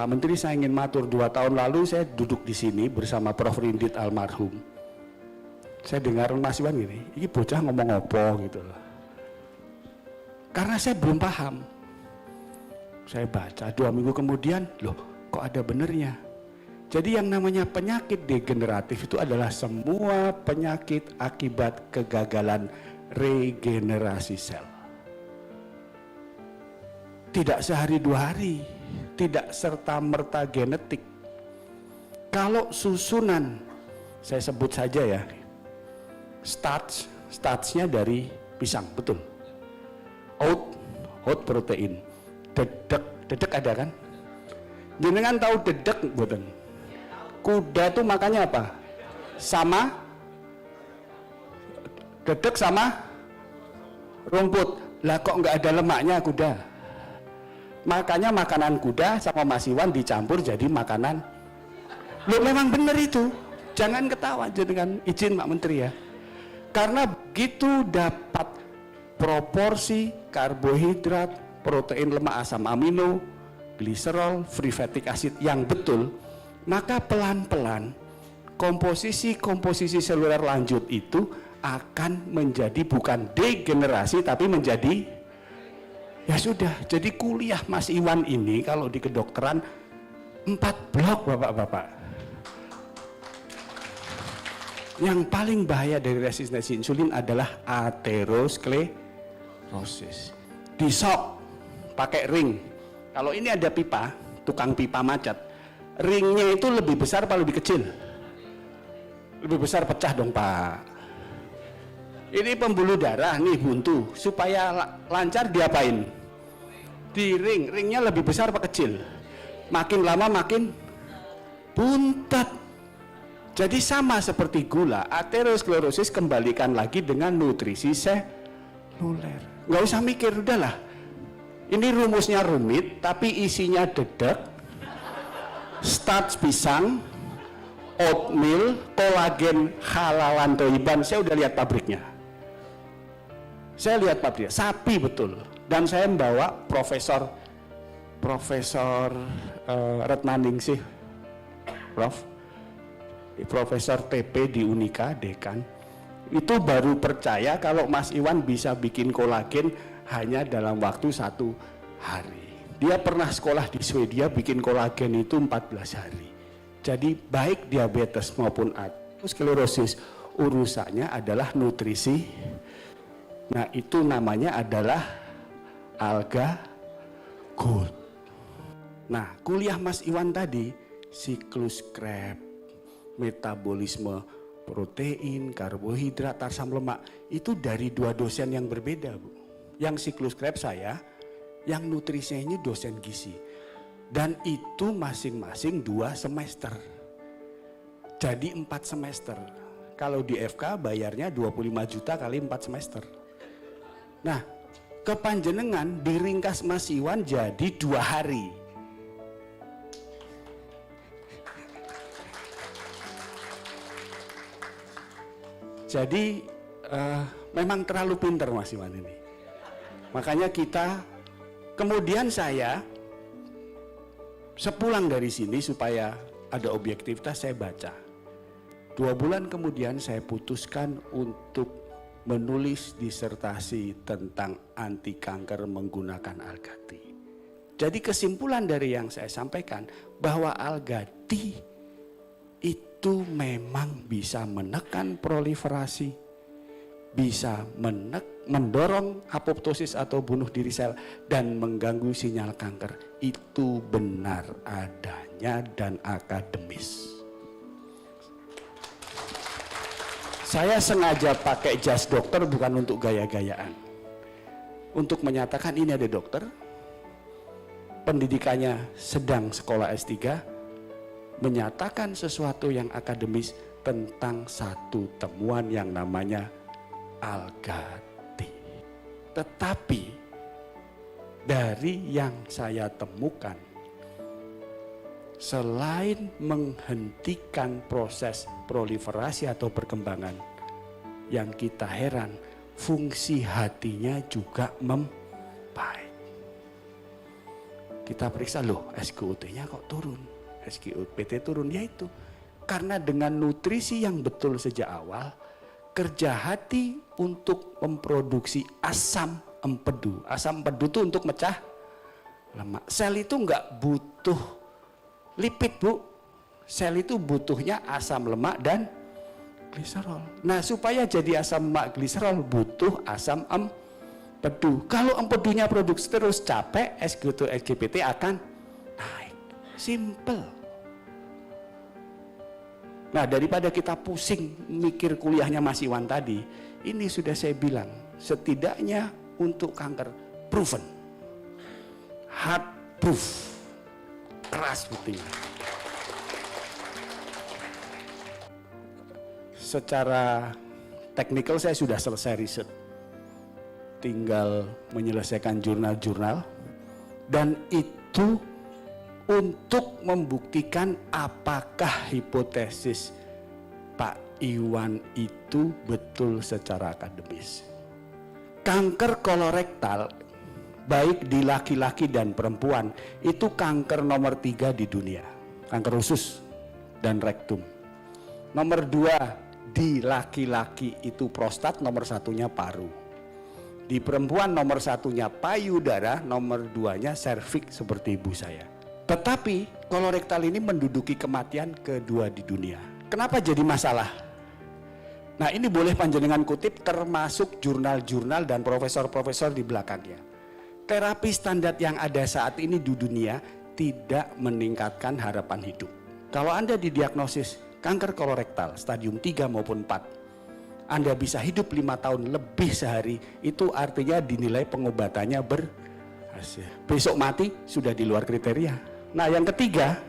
Pak Menteri, saya ingin matur, 2 tahun lalu saya duduk di sini bersama Prof. Rindit almarhum. Saya dengar Mas Iwan gini, ini bocah ngomong apa gitu loh. Karena saya belum paham. Saya baca 2 minggu kemudian, loh kok ada benernya. Jadi yang namanya penyakit degeneratif itu adalah semua penyakit akibat kegagalan regenerasi sel. Tidak sehari 2 hari, tidak serta-merta genetik. Kalau susunan, saya sebut saja ya, starchnya dari pisang, betul. Oat protein, dedek ada kan? Jenengan tahu dedek buatan? Kuda tuh makannya apa? Sama dedek sama rumput. Lah kok nggak ada lemaknya kuda? Makanya makanan kuda sama Mas Iwan dicampur jadi makanan. Loh memang benar itu. Jangan ketawa, dengan izin Pak Menteri ya. Karena begitu dapat proporsi karbohidrat, protein, lemak, asam amino, gliserol, free fatty acid yang betul, maka pelan-pelan komposisi seluler lanjut itu akan menjadi bukan degenerasi tapi menjadi, ya sudah, jadi kuliah Mas Iwan ini kalau di kedokteran 4 blok Bapak-bapak. Yang paling bahaya dari resistensi insulin adalah aterosklerosis. Disok pakai ring. Kalau ini ada pipa, tukang pipa macet, ringnya itu lebih besar apa lebih kecil? Lebih besar, pecah dong Pak. Ini pembuluh darah nih buntu, supaya lancar diapain? Di ringnya lebih besar apa kecil? Makin lama makin buntat. Jadi sama seperti gula, aterosklerosis kembalikan lagi dengan nutrisi seluler. Nggak usah mikir, udahlah. Ini rumusnya rumit, tapi isinya dedek, starch pisang, oatmeal, kolagen halalan toiban. Saya udah lihat pabriknya. Saya lihat pabriknya, sapi betul. Dan saya membawa Profesor Retnaningsih, Profesor TP di Unika, dekan, itu baru percaya kalau Mas Iwan bisa bikin kolagen hanya dalam waktu 1 hari. Dia pernah sekolah di Swedia, bikin kolagen itu 14 hari. Jadi baik diabetes maupun aterosklerosis, urusannya adalah nutrisi. Nah itu namanya adalah alga good. Nah kuliah Mas Iwan tadi, siklus Krebs, metabolisme protein, karbohidrat, asam lemak, itu dari 2 dosen yang berbeda Bu. Yang siklus Krebs saya, yang nutrisinya ini dosen gizi. Dan itu masing-masing 2 semester. Jadi 4 semester. Kalau di FK bayarnya 25 juta kali 4 semester. Nah, kepanjenengan diringkas Mas Iwan jadi 2 hari. Jadi memang terlalu pintar Mas Iwan ini. Makanya kita, kemudian saya sepulang dari sini supaya ada objektivitas, saya baca. 2 bulan kemudian saya putuskan untuk menulis disertasi tentang anti kanker menggunakan alga tea. Jadi kesimpulan dari yang saya sampaikan bahwa alga tea itu memang bisa menekan proliferasi, bisa mendorong apoptosis atau bunuh diri sel dan mengganggu sinyal kanker. Itu benar adanya dan akademis. Saya sengaja pakai jas dokter bukan untuk gaya-gayaan. Untuk menyatakan ini ada dokter, pendidikannya sedang sekolah S3, menyatakan sesuatu yang akademis tentang satu temuan yang namanya alga tea. Tetapi dari yang saya temukan, selain menghentikan proses proliferasi atau perkembangan, yang kita heran, fungsi hatinya juga membaik. Kita periksa, loh SGOT-nya kok turun, SGOT turun, yaitu karena dengan nutrisi yang betul sejak awal, kerja hati untuk memproduksi asam empedu. Asam empedu itu untuk mecah lemak. Sel itu nggak butuh lipid, Bu. Sel itu butuhnya asam lemak dan gliserol. Nah, supaya jadi asam lemak gliserol butuh asam empedu. Kalau empedunya produksi terus, capek, SGOT, SGPT akan naik. Simple. Nah, daripada kita pusing mikir kuliahnya Mas Iwan tadi, ini sudah saya bilang, setidaknya untuk kanker proven, hard proof, keras buktinya. Secara teknikal saya sudah selesai riset, tinggal menyelesaikan jurnal-jurnal, dan itu untuk membuktikan apakah hipotesis Pak Iwan itu betul secara akademis. Kanker kolorektal baik di laki-laki dan perempuan itu kanker nomor 3 di dunia. Kanker usus dan rektum. Nomor 2 di laki-laki itu prostat, nomor 1-nya paru. Di perempuan nomor 1-nya payudara, nomor 2-nya serviks seperti ibu saya. Tetapi kolorektal ini menduduki kematian kedua di dunia. Kenapa jadi masalah? Nah, ini boleh panjenengan kutip termasuk jurnal-jurnal dan profesor-profesor di belakangnya. Terapi standar yang ada saat ini di dunia tidak meningkatkan harapan hidup. Kalau Anda didiagnosis kanker kolorektal stadium 3 maupun 4, Anda bisa hidup 5 tahun lebih sehari, itu artinya dinilai pengobatannya berhasil. Besok mati sudah di luar kriteria. Nah, yang ketiga,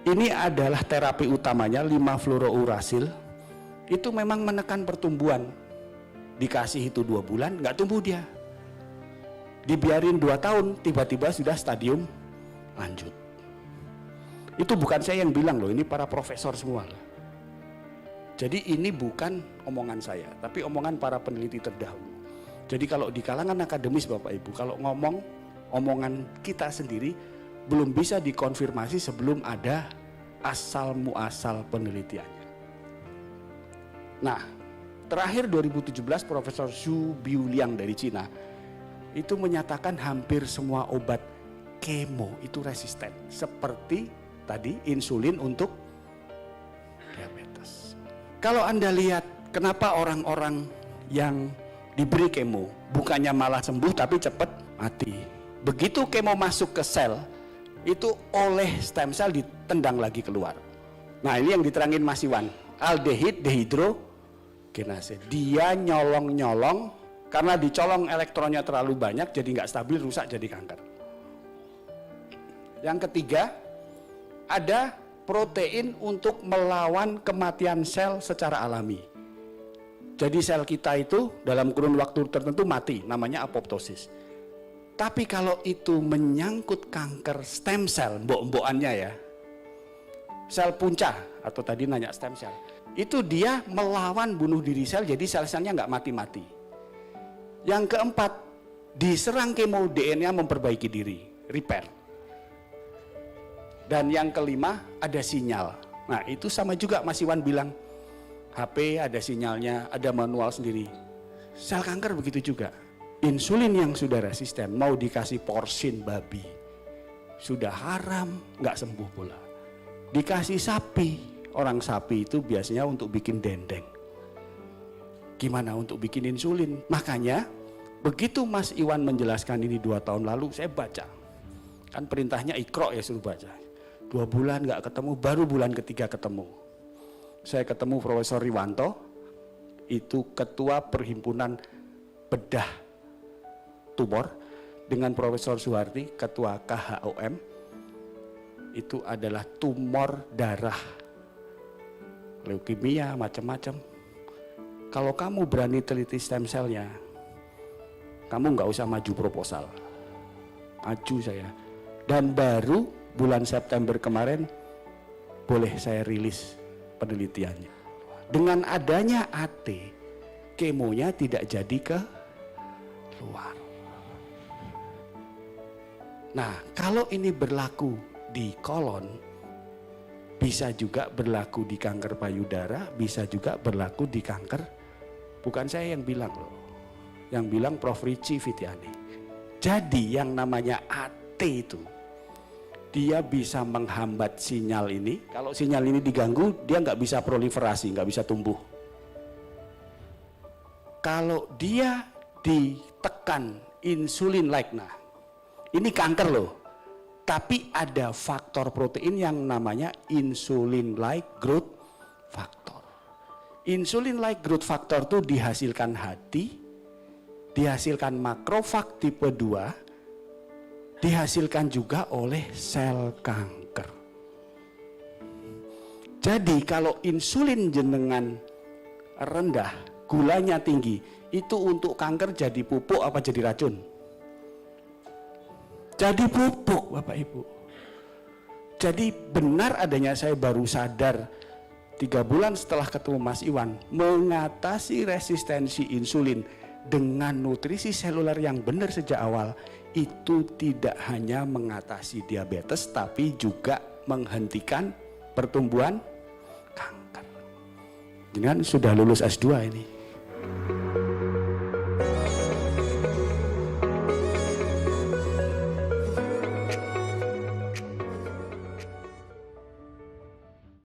ini adalah terapi utamanya 5-fluorourasil. Itu memang menekan pertumbuhan. Dikasih itu 2 bulan, nggak tumbuh dia. Dibiarin 2 tahun, tiba-tiba sudah stadium lanjut. Itu bukan saya yang bilang loh, ini para profesor semua. Jadi ini bukan omongan saya, tapi omongan para peneliti terdahulu. Jadi kalau di kalangan akademis Bapak Ibu, kalau ngomong omongan kita sendiri, belum bisa dikonfirmasi sebelum ada asal muasal penelitiannya. Nah, terakhir 2017 Profesor Zhu Biuliang dari Cina itu menyatakan hampir semua obat kemo itu resisten, seperti tadi insulin untuk diabetes. Kalau Anda lihat kenapa orang-orang yang diberi kemo bukannya malah sembuh tapi cepat mati. Begitu kemo masuk ke sel, itu oleh stem cell ditendang lagi keluar. Nah, ini yang diterangin Mas Iwan, aldehid dehidrogenase. Dia nyolong-nyolong, karena dicolong elektronnya terlalu banyak jadi nggak stabil, rusak jadi kanker. Yang ketiga, ada protein untuk melawan kematian sel secara alami. Jadi sel kita itu dalam kurun waktu tertentu mati, namanya apoptosis. Tapi kalau itu menyangkut kanker stem cell, mbok-mbokannya ya, sel punca atau tadi nanya stem cell, itu dia melawan bunuh diri sel, jadi sel-selnya nggak mati-mati. Yang keempat, diserang kemo, DNA memperbaiki diri, repair. Dan yang kelima, ada sinyal. Nah, itu sama juga Mas Iwan bilang, HP ada sinyalnya, ada manual sendiri. Sel kanker begitu juga. Insulin yang sudah resisten mau dikasih porsin babi, sudah haram, nggak sembuh pula. Dikasih sapi, orang sapi itu biasanya untuk bikin dendeng. Gimana untuk bikin insulin? Makanya begitu Mas Iwan menjelaskan ini 2 tahun lalu, saya baca. Kan perintahnya Iqra ya, suruh baca. 2 bulan nggak ketemu, baru bulan ketiga ketemu. Saya ketemu Profesor Riwanto, itu ketua perhimpunan bedah tumor, dengan Profesor Suharti, ketua KHOM, itu adalah tumor darah, leukemia, macam-macam. Kalau kamu berani teliti stem cell-nya, kamu nggak usah maju proposal. Maju saya. Dan baru bulan September kemarin, boleh saya rilis penelitiannya. Dengan adanya AT, kemonya tidak jadi ke luar. Nah, kalau ini berlaku di kolon, bisa juga berlaku di kanker payudara, bisa juga berlaku di kanker. Bukan saya yang bilang loh, yang bilang Prof. Ricci Fitiani. Jadi yang namanya AT itu, dia bisa menghambat sinyal ini. Kalau sinyal ini diganggu, dia nggak bisa proliferasi, nggak bisa tumbuh. Kalau dia ditekan insulin like, nah ini kanker loh. Tapi ada faktor protein yang namanya insulin like growth factor. Insulin like growth factor itu dihasilkan hati, dihasilkan makrofag tipe 2, dihasilkan juga oleh sel kanker. Jadi kalau insulin jenengan rendah, gulanya tinggi, itu untuk kanker jadi pupuk apa jadi racun? Jadi pupuk, Bapak Ibu. Jadi benar adanya, saya baru sadar 3 bulan setelah ketemu Mas Iwan, mengatasi resistensi insulin dengan nutrisi seluler yang benar sejak awal, itu tidak hanya mengatasi diabetes, tapi juga menghentikan pertumbuhan kanker. Jangan sudah lulus S2 ini.